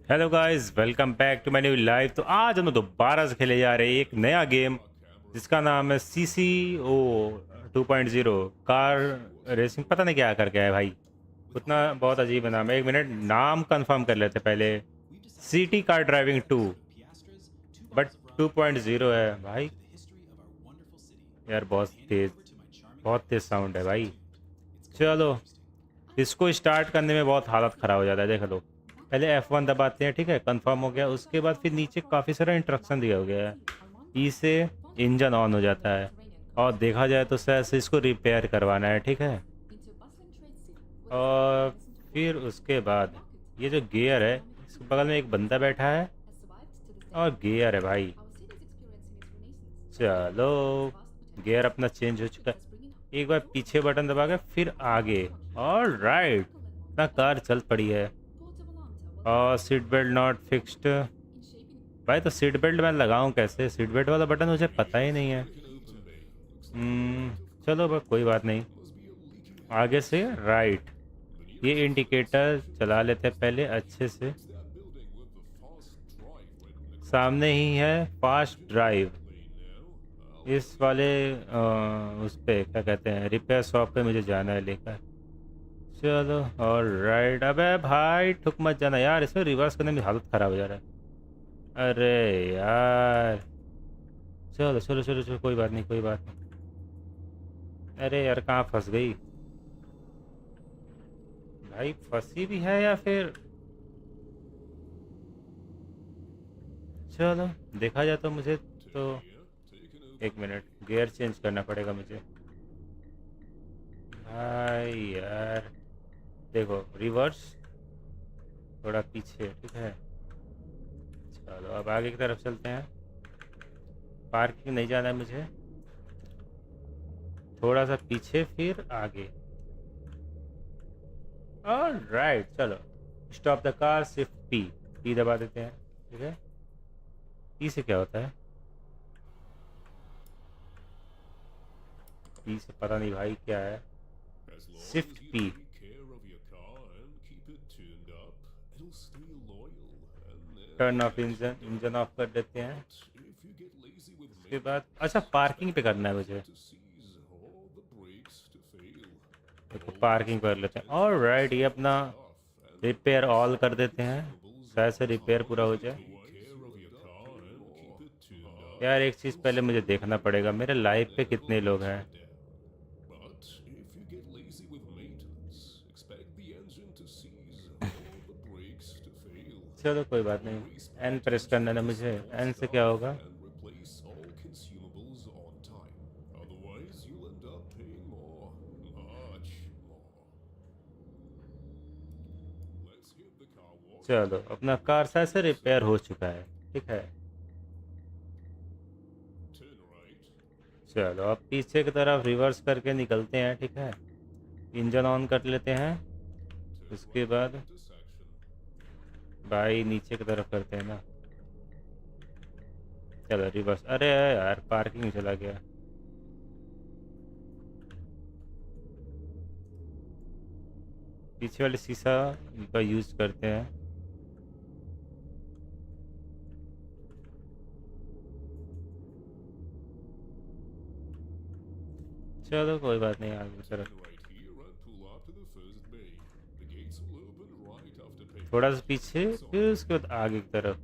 Hello guys, welcome back to my new live. तो आज हम दोबारा से खेले जा रहे हैं एक नया गेम जिसका नाम है CCO 2.0 कार रेसिंग। पता नहीं क्या करके है भाई, उतना बहुत अजीब नाम है। एक मिनट, नाम कंफर्म कर लेते पहले। सिटी कार ड्राइविंग 2 बट 2.0 है भाई। यार बहुत तेज साउंड है भाई। चलो, इसको स्टार्ट करने में बहुत हालत ख़राब हो जाता है। देख लो, पहले F1 दबाते हैं, ठीक है, कंफर्म हो गया। उसके बाद फिर नीचे काफ़ी सारा इंस्ट्रक्शन दिया हो गया है। ई से इंजन ऑन हो जाता है और देखा जाए तो शायद से इसको रिपेयर करवाना है, ठीक है। और फिर उसके बाद ये जो गियर है, इसके बगल में एक बंदा बैठा है और गियर है भाई। चलो, गियर अपना चेंज हो चुका है। एक बार पीछे बटन दबा के फिर आगे। और राइट, ना कार चल पड़ी है। और सीट बेल्ट नॉट फिक्स्ड। भाई तो सीट बेल्ट मैं लगाऊं कैसे? सीट बेल्ट वाला बटन मुझे पता ही नहीं है। चलो बस कोई बात नहीं। आगे से राइट, ये इंडिकेटर चला लेते हैं पहले अच्छे से। सामने ही है फास्ट ड्राइव। इस वाले उस पे क्या कहते हैं, रिपेयर शॉप पे मुझे जाना है लेकर। चलो, और राइट। अबे भाई ठुक मत जाना यार, इसमें रिवर्स करने में हालत ख़राब हो जा रहा है। अरे यार, चलो चलो चलो चलो, कोई बात नहीं कोई बात नहीं। अरे यार, कहाँ फंस गई भाई? फंसी भी है या फिर? चलो, देखा जाए तो मुझे तो एक मिनट, गियर चेंज करना पड़ेगा मुझे भाई यार। देखो, रिवर्स, थोड़ा पीछे, ठीक है। चलो अब आगे की तरफ चलते हैं। पार्किंग नहीं जाना है मुझे, थोड़ा सा पीछे फिर आगे। और राइट, चलो। स्टॉप द कार, सिर्फ पी। पी दबा देते हैं, ठीक है। पी से क्या होता है? पी से पता नहीं भाई क्या है। Shift P. Turn off engine, engine of कर देते हैं। उसके बाद अच्छा, पार्किंग पे करना है मुझे। देखो, पार्किंग कर लेते हैं। और राइट, ये अपना रिपेयर ऑल कर देते हैं, शायद से रिपेयर पूरा हो जाए। यार एक चीज़ पहले मुझे देखना पड़ेगा, मेरे लाइव पे कितने लोग हैं। चलो कोई बात नहीं, एन प्रेस करना है मुझे। एन से क्या होगा? चलो, अपना कार शायद से रिपेयर हो चुका है, ठीक है। चलो अब पीछे की तरफ रिवर्स करके निकलते हैं, ठीक है। इंजन ऑन कर लेते हैं। उसके बाद भाई नीचे की तरफ करते हैं ना। चलो रिवर्स। अरे यार, पार्किंग में चला गया। पीछे वाले शीशा का यूज करते हैं। चलो कोई बात नहीं, आगे की तरफ थोड़ा सा पीछे, फिर उसके बाद आगे की तरफ।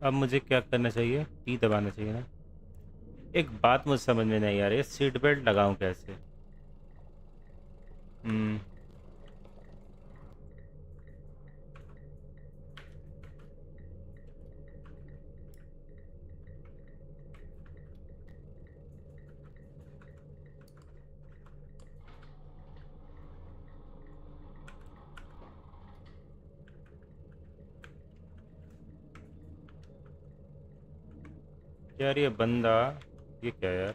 अब मुझे क्या करना चाहिए? पी दबाना चाहिए ना। एक बात मुझे समझ में नहीं आ रही है, सीट बेल्ट लगाऊं कैसे? हम्म यार ये बंदा, ये क्या यार?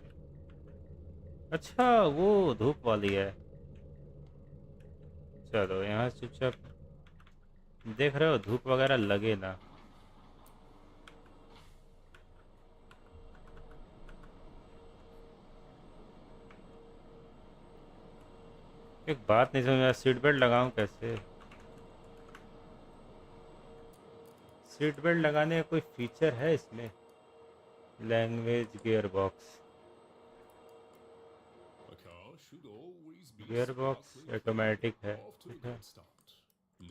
अच्छा, वो धूप वाली है। चलो यहाँ से चुपचाप, देख रहे हो धूप वगैरह लगे ना। एक बात नहीं समझ में, सीट बेल्ट लगाऊं कैसे? सीट बेल्ट लगाने का कोई फीचर है इसमें? Language gear box, A car should always be gear box sparkling clean automatic है, after a ठीक है। good start.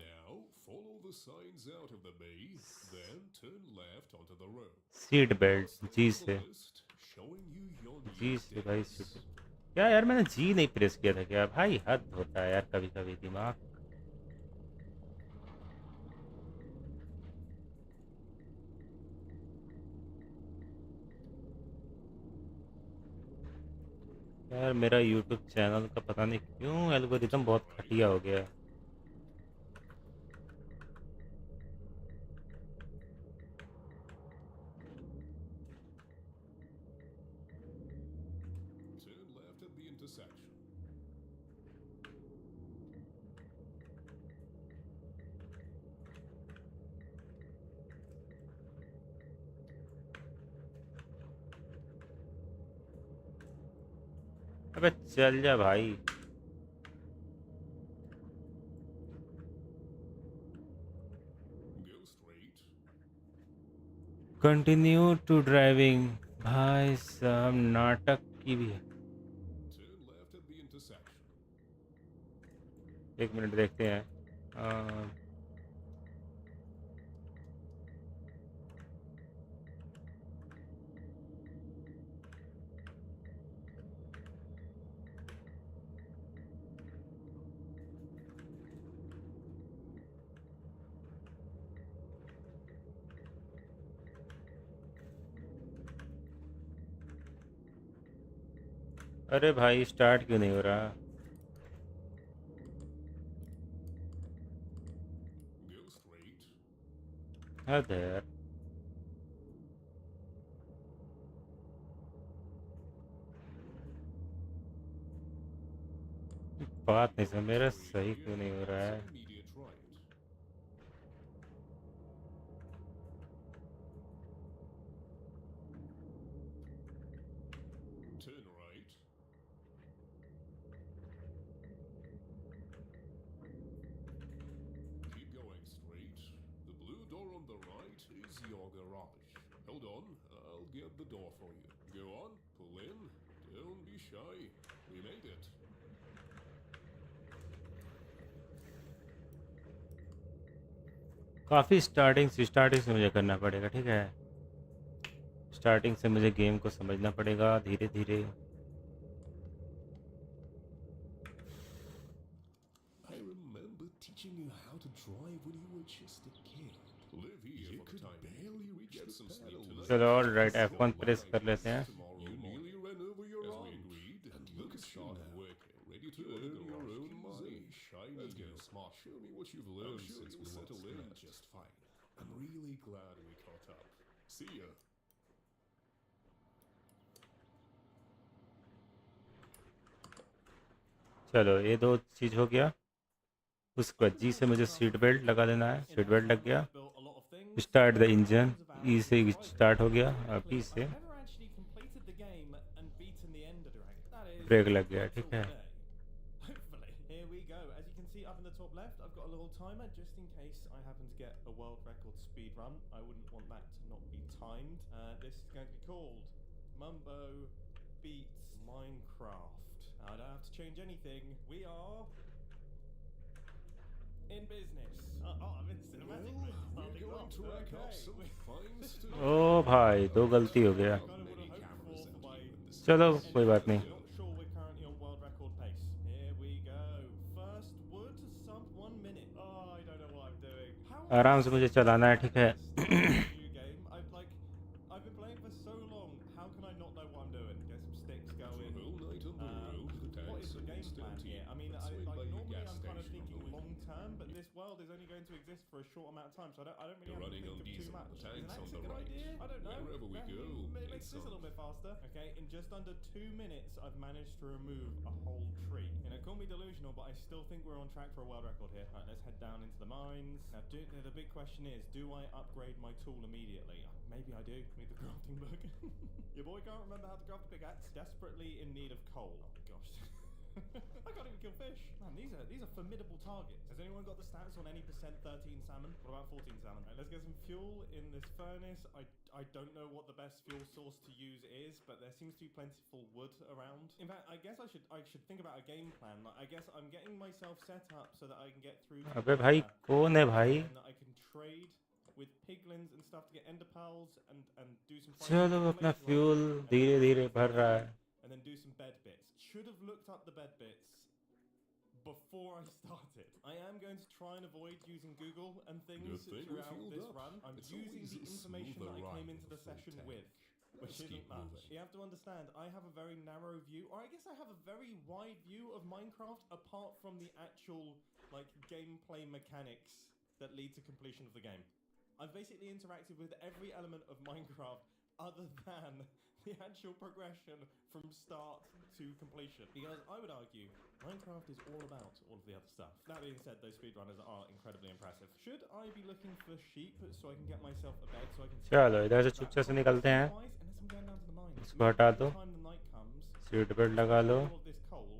Now follow the signs out of the bay, then turn left onto the road. Seat Once belt there's जी the से, list showing you your new जी से भाई seat days. Belt. क्या यार, मैंने जी नहीं प्रेस किया था क्या भाई? हद होता है यार कभी कभी दिमाग। यार मेरा यूट्यूब चैनल का पता नहीं क्यों एल्गोरिदम Turn बहुत right. घटिया हो गया है। Turn left at the intersection. अबे चल जा भाई। Go straight. Continue to driving. भाई साहब नाटक की भी है। Turn left at the intersection. एक मिनट देखते हैं। अ, अरे भाई स्टार्ट क्यों नहीं हो रहा? Go straight. हद है यार। बात नहीं समझ, मेरा Halfway सही here, क्यों नहीं हो रहा take है? an immediate right. Turn right. Keep going straight. The blue door on the right is your garage. Hold on, I'll get the door for you. Go on, pull in. Don't be shy. We made it. काफ़ी starting से मुझे करना पड़ेगा, ठीक है। Starting से मुझे game को समझना पड़ेगा धीरे धीरे। I remember teaching you how to drive when you were just a kid. Live here you could barely reach get some sleep tonight. चलो all right, Drop F1 by press कर लेते हैं। tomorrow you nearly ran over your as aunt. We agreed. And look at you now, working, ready to earn your own money. Shiny. Let's go. Smart. Show me what you've learned since we settled in just fine. I'm really glad we caught up. See ya. चलो ये दो चीज़ हो गया। उसके बाद जी से मुझे seat belt लगा देना है। सीट बेल्ट लग गया। स्टार्ट द इंजन, ई से स्टार्ट हो गया। पी से ब्रेक लग गया, ठीक है। Hopefully. Here we go. As you can see up in the top left, I've got a little timer just in case I happen to get a world record speed run. I wouldn't want that to not be timed. This is going to be called Mumbo Beats Minecraft. I don't have to change anything. We are in business. I'm in cinematic Well, mode to start we're things going off. to rack up Okay. some fine ओ भाई दो गलती हो गया। Kind of would have hoped for my चलो anything, कोई बात नहीं। I'm not sure we're currently on world record pace. Here we go. First wood sub 1 minute. Oh, I don't know what I'm doing. How आराम से मुझे चलाना है, ठीक है। starting a new game. I've been playing for so long. How can I not know what I'm doing? Get some sticks For going. a whole night on the road, the What tanks is the will game still plan here? I mean, swayed by your normally gas I'm kind of station on the thinking way. long term, but this world is only going to exist for a short amount of time, so I don't really You're have to running think on of too diesel. much. The Is tank's an on axe the a good right. idea? I don't know. Wherever we go, It makes this a little bit faster. Okay, in just under 2 minutes, I've managed to remove a whole tree. You know, call me delusional, but I still think we're on track for a world record here. Right, let's head down into the mines. Now, the big question is, do I upgrade my tool immediately? Maybe I do. Need the crafting book. Your boy can't remember how to craft a pickaxe. Desperately in need of coal. Oh my gosh. I can't even kill fish. Man, these are formidable targets. Has anyone got the stats on any percent 13 salmon? What about 14 salmon? Right, let's get some fuel in this furnace. I don't know what the best fuel source to use is, but there seems to be plentiful wood around. In fact, I guess I should think about a game plan. Like, I guess I'm getting myself set up so that I can get through to अबे भाई कौन है भाई? and I can trade with piglins and stuff to get ender pearls and do some चलो अपना fuel धीरे धीरे भर रहा है. and then do some bed bits. Should have looked up the bed bits before I started. I am going to try and avoid using Google and things Good thing we throughout fueled this up. run. I'm It's using always the a information smoother that I came ride into the with full session tank. with, which Let's isn't keep much. moving. You have to understand, I have a very narrow view, or I guess I have a very wide view of Minecraft apart from the actual like gameplay mechanics that lead to completion of the game. I've basically interacted with every element of Minecraft other than the actual progression from start to completion. Because I would argue, Minecraft is all about all of the other stuff. That being said, those speedrunners are incredibly impressive. Should I be looking for sheep so I can get myself a bed so I can... चलो इधर से चुपचाप से निकलते हैं. Unless I'm going down to the mines. इसको हटा दो. By the time the night comes, seat belt लगा लो. all of this coal,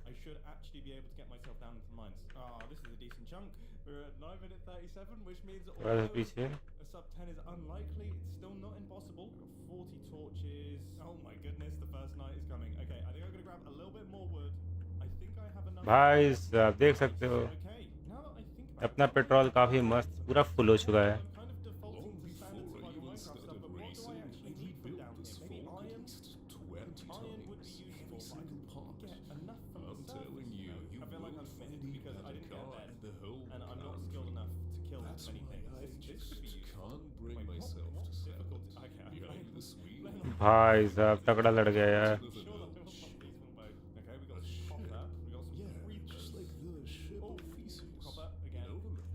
I should actually be able to get myself down into the mines. Ah, this is a decent chunk. We're at 9 minute 37, which means थोड़ा सा although पीछे. a sub 10 is unlikely, it's still not impossible. I've got 40 torches. Oh my goodness, the first night is coming. Okay, I think I'm gonna grab a little bit more wood. I think I have enough. भाई आप देख सकते हो Okay, now that I think about अपना it, petrol काफी मस्त पूरा full हो चुका है. I'm kind of defaulting Long to standard before I survival even Minecraft stuff, started but what do I racing, actually I need from rebuilt down this here? Maybe fort at iron? least 20 Iron would be times. useful, Every but I single can part. get enough from I'm the telling surface. you, No, you I feel like will I'm find committed the because I better didn't get a car bed, in the whole and I'm not country. skilled enough to kill That's many why things. I This just could be useful. can't bring Wait, myself what to stand difficulty? Okay, I'm behind playing- this wheel. playing on- भाई साहब तगड़ा लड़ गया यार. I'm sure that will not peaceful mode. Okay, we got A some ship. copper, we got some Yeah, creepers. just like the ship Oh, of Theseus. copper You again. know the myth.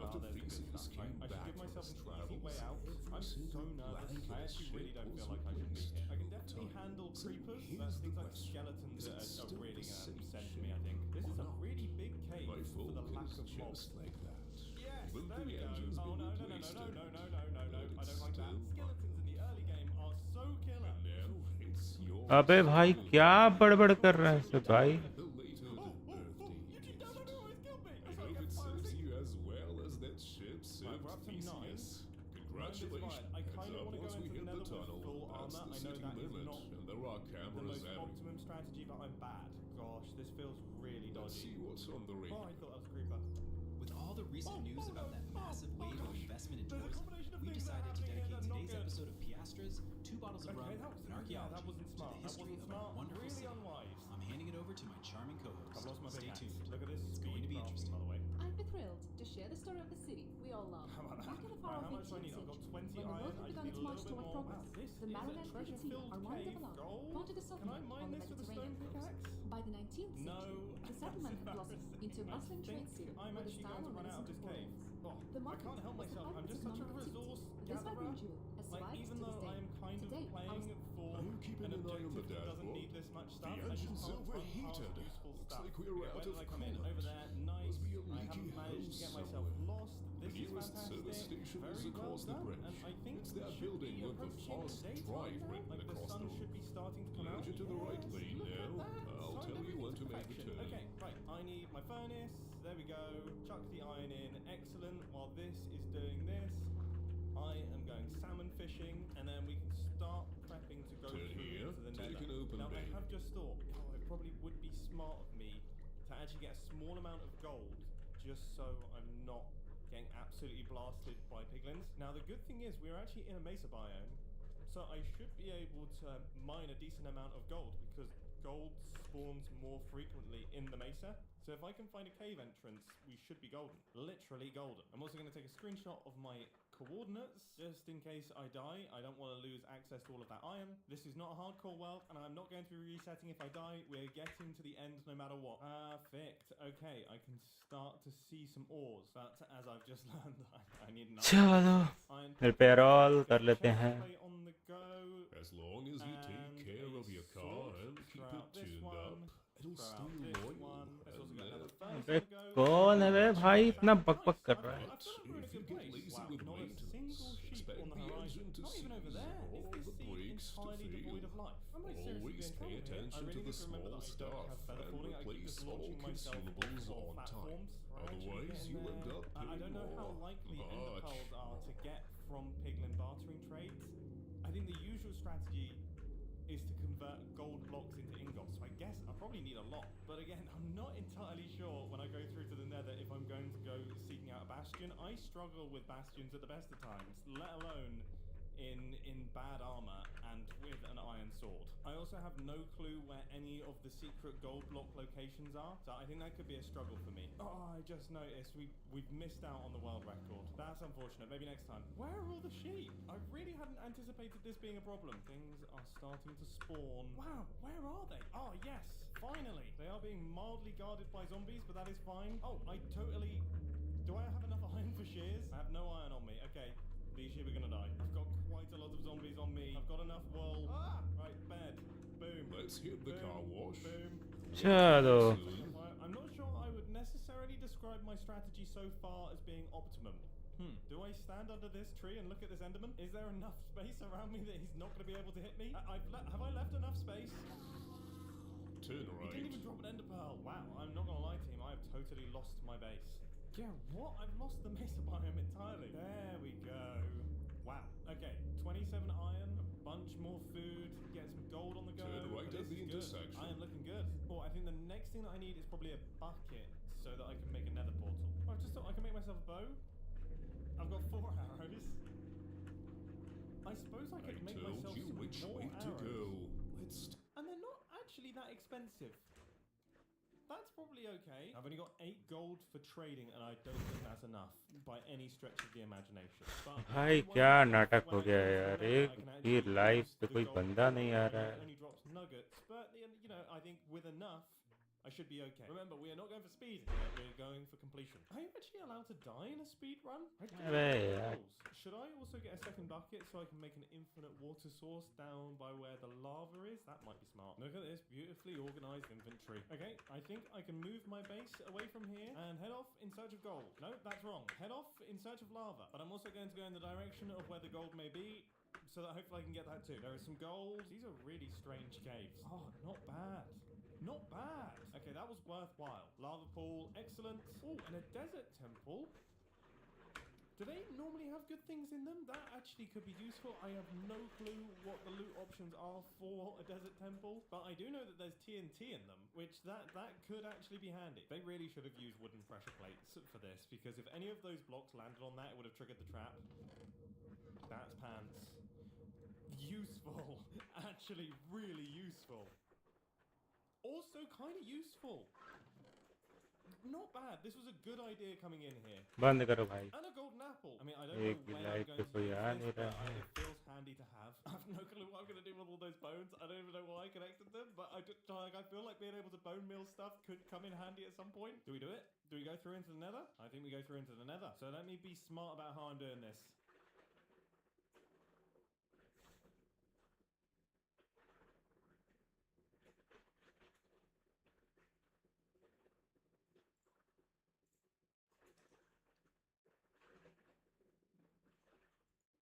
Oh, After there's the good Theseus stuff. came Right, I should back give from myself his an easy travels, way out. every I'm so single nervous. plank in I his actually really ship don't was feel like I should be replaced here. I can all the definitely time. handle So creepers. here's That's the things like question. skeletons Is it are still really the gonna same send to ship me, I think. This or is a not? really big cave My for folk the lack is of mobs. just like that. Yes, Even there the we go. engine's Oh been no, no, no, no, replaced no, and no, no, no, no, no. but I don't like that. still- Skeletons in the early game are so killer. And now it's your अबे भाई skill क्या बड़बड़ कर रहे हैं सब भाई. the later Oh, the oh, birthday oh, you did that, gift. no, it's killed me. I That's like hope a it serves piracy. you as well as that ship served we're up to 9. Theseus. Nine is Congratulations. fine. I Heads kinda up wanna go once we into the hit the nether with tunnel. full That's armor. the I know city that is limit, not and there are the cameras most everywhere. optimum strategy, but I'm bad. Gosh, this feels really Let's dodgy. see what's on the Oh, radar. I thought that was a creeper. With all the recent news about that massive wave of gosh. investment in There's a tourism, combination of we things that are decided to happening here dedicate that are not today's good. episode of Piastras, 2 bottles of rum, Okay, that was, and archaeology that wasn't smart. to the That history wasn't of our smart. wonderful Really city. unwise. I'm handing it over to my charming co-host. I've lost my Stay pickaxe. tuned. Look at this. It's going to be speed crafting, interesting. by the way. I'd be thrilled to share the story of the city we all love. How about that? Back in the Right, far how much do I 15th need? I've got century, 20 when the iron. world I had just begun need its a march little bit toward more. progress, Wow, this the is a Maryland River Sea, treasure-filled our wines of cave. love, Gold? pointed a Can southern I mine on the this with a Mediterranean stone coast. pickaxe? By the 19th No, century, the settlement had blossomed into a I bustling trade think city I'm where the actually style going to of run out of this medicine cave. flows. Oh, The I market can't help was the myself. I'm heart just of such a economic resource activity. This gatherer. vibrant jewel has Like, survived even to though this day. I am kind of Today, playing our for Are you keeping an an eye on the objective that doesn't dashboard? need this much stuff, The I just engine's can't overheated. bypass useful Looks stuff. like we're Okay, out where of did I come in? coolant. Over there. Nice. Must be a I leaky haven't managed to hose get myself somewhere. lost. The This is nearest fantastic. service station is Very well across the done. bridge. And I think It's we that should building be with the approaching fast daytime drive now. written Like the across sun the should be starting to come out. Lurch to the right Yes, lane look at now. that. I'll Timed tell you everything when to to make the perfection. turn. Okay, right. I need my furnace. There we go. Chuck the iron in. Excellent. While this is doing this, I am going salmon fishing, and then we can start prepping to go Turn through here, to the take nether. an open Now, I bay. have just thought, it probably would be smart of me to actually get a small amount of gold, just so I'm not getting absolutely blasted by piglins. Now, the good thing is we're actually in a mesa biome, so I should be able to mine a decent amount of gold, because gold spawns more frequently in the mesa. So if I can find a cave entrance, we should be golden. Literally golden. I'm also going to take a screenshot of my coordinates, just in case I die. I don't want to lose access to all of that iron. This is not a hardcore world, and I'm not going to be resetting if I die. We're getting to the end no matter what. Perfect. Okay, I can start to see some ores, but as I've just learned, I need another. चलो Iron repair all कर लेते हैं. plate on the go. As long as you take And care a of your car sword. and keep Throw it out this tuned one. up, it'll Throw stay out this loyal. one. Let's also And get another then furnace अबे on the go. कौन है बे भाई इतना बकबक कर रहा है. I feel like we're in a If you good get place. lazy Wow, with not a maintenance, single sheep expect on the the horizon. engine to Not even over seize there. all Is the this seed brakes entirely feel. devoid of life? Am I seriously Always being pay trouble here? I attention really to the need to remember small that I don't stuff have feather and falling. I keep replace just all launching myself consumables off on time. platforms. Otherwise, you end up I paying don't know how more. likely ender Much pearls are to more. get from piglin bartering trades. I think the usual strategy is to convert gold blocks into ingots. So I guess I probably need a lot. But again, I'm not entirely sure when I go through to the nether if I'm going to go seeking out a bastion. I struggle with bastions at the best of times, let alone in bad armor and with an iron sword. I also have no clue where any of the secret gold block locations are, so I think that could be a struggle for me. Oh, I just noticed we've missed out on the world record. That's unfortunate. Maybe next time. Where are all the sheep? I really hadn't anticipated this being a problem. Things are starting to spawn. Wow, where are they? Oh, yes, finally. They are being mildly guarded by zombies, but that is fine. Oh, I totally... Do I have enough iron for shears? I have no iron on me. Okay. These sheep are gonna die. I've got quite a lot of zombies on me. I've got enough wool. Ah! Right, bed. Boom. Let's hit the Boom. car wash. Boom. चलो I'm not sure I would necessarily describe my strategy so far as being optimum. Do I stand under this tree and look at this enderman? Is there enough space around me that he's not going to be able to hit me? Have I left enough space? Turn He right. didn't even drop an ender pearl. Wow, I'm not going to lie to him. I have totally lost my base. Yeah, what? I've lost the mesa biome entirely. There we go. Wow. Okay, 27 iron, a bunch more food, get some gold on the go. Turn right This at the is good. intersection. I am looking good. Oh, I think the next thing that I need is probably a bucket so that I can make a nether portal. Oh, I've just thought I can make myself a bow. I've got 4 arrows. I suppose I could make told myself you some which more way to arrows. go. Let's And they're not actually that expensive. That's probably okay. I've only got 8 gold for trading, and I don't think that's enough by any stretch of the imagination. But भाई क्या नाटक हो गया है यार एक भी life पे कोई बंदा नहीं आ रहा है only drops nuggets, but you know, I think with enough, I should be okay. Remember, we are not going for speed here, we're going for completion. Are you actually allowed to die in a speed run? I don't know अबे the यार rules. Should I also get a second bucket so I can make an infinite water source down by where the lava is? That might be smart. Look at this beautifully organized inventory. Okay, I think I can move my base away from here and head off in search of gold. No, that's wrong. Head off in search of lava. But I'm also going to go in the direction of where the gold may be, so that hopefully I can get that too. There is some gold. These are really strange caves. Oh, not bad. Not bad. Okay, that was worthwhile. Lava pool, excellent. Oh, and a desert temple. Do they normally have good things in them? That actually could be useful. I have no clue what the loot options are for a desert temple, but I do know that there's TNT in them, which that could actually be handy. They really should have used wooden pressure plates for this, because if any of those blocks landed on that, it would have triggered the trap. That's pants. Useful. Actually really useful. Also kind of useful. Not bad. This was a good idea coming in here. बंद करो भाई And a golden apple. I mean, I don't know एक भी when I'm life going पे to कोई use uh this, नहीं but रहा है it feels handy to have. I have no clue what I'm going to do with all those bones. I don't even know why I connected them, but I feel like being able to bone meal stuff could come in handy at some point. Do we do it? Do we go through into the nether? I think we go through into the nether. So let me be smart about how I'm doing this.